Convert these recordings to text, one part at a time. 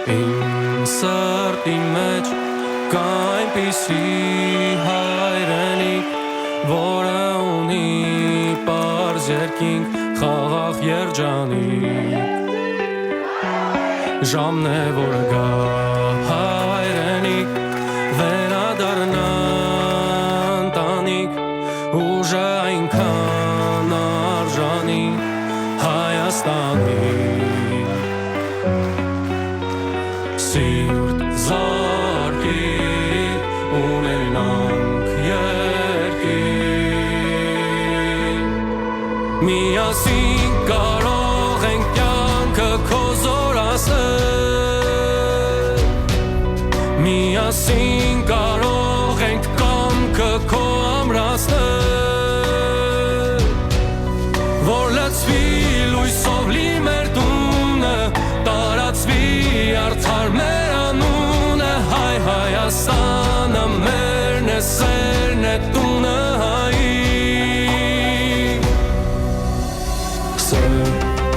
Իմ սրտի մեջ կա այնպիսի հայրենիք, որը ունի պարզ երկինք, խաղաղ երջանիկ։ Ժամն է, որ գա հայրենիք, վերադառնա ընտանիք, ուժը այնքան արժանի Հայաստանի։ Սիրտ զարկիր ունենանք երկիր, միասին կարող ենք կյանքը քո զորացնել, միասին կարող ենք կամքը քո ամրացնել, որ լցվի լույսով լի մեր տունը, տարածվի արդար մեր անունը, հայ Հայաստանը մերն է, սերն է, տունը հայի։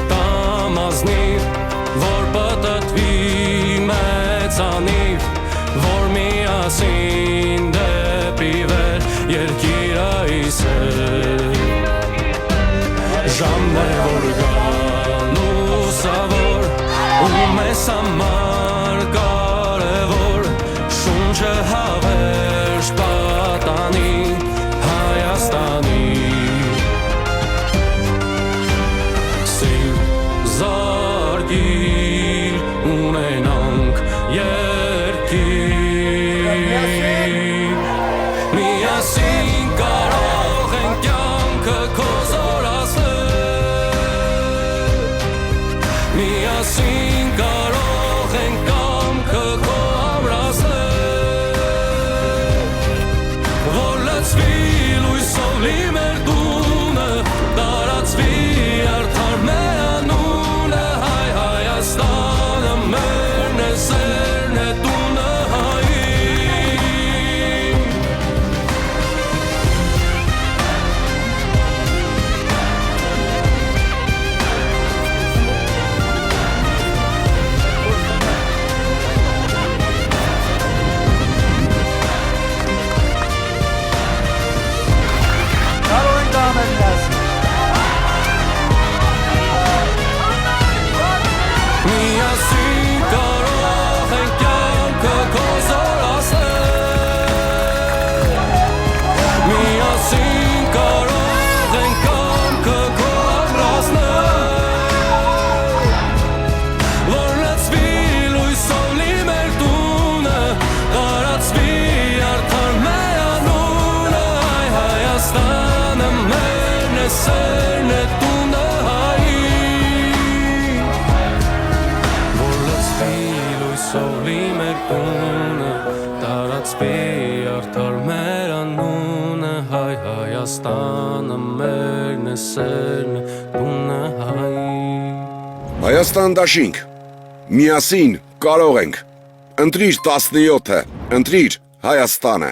Սրտամազնիվ, որ պտտվի մեծանիվ, որ միասին դեպի վեր երկիրը իսեր։ Ժամն է, որ գա լուսավոր, ու մեզ համար կարևոր, շունչը հավերժ պատանի Հայաստանի։ Սիրտ զարկիր ունենանք երկիր, միասին կարող ենք կյանքը քո զորացնել, միասին կարող ենք կամքը քո ամրացնել, որ լցվի լույսով լի մեր տունը, տարածվի արդար մեր անունը, հայ Հայաստանը մերն է, սերն է, տունը հայի։ Միասին կարող ենք կյանքը քո զորացնել, միասին կարող ենք կամքը քո ամրացնել, որ լցվի լույսով լի մեր տունը, տարածվի արդար մեր անունը, հայ Հայաստանը մերն է, սերն է, տունը հայի։ Լույսովլի մեր տունը, տարածվի արդար մեր անունը, հայ Հայաստանը մերն է, սերն է, տունը հայի։ Հայաստան դաշինք, միասին կարող ենք, ընտրիր 17-ը, ընտրիր Հայաստանը։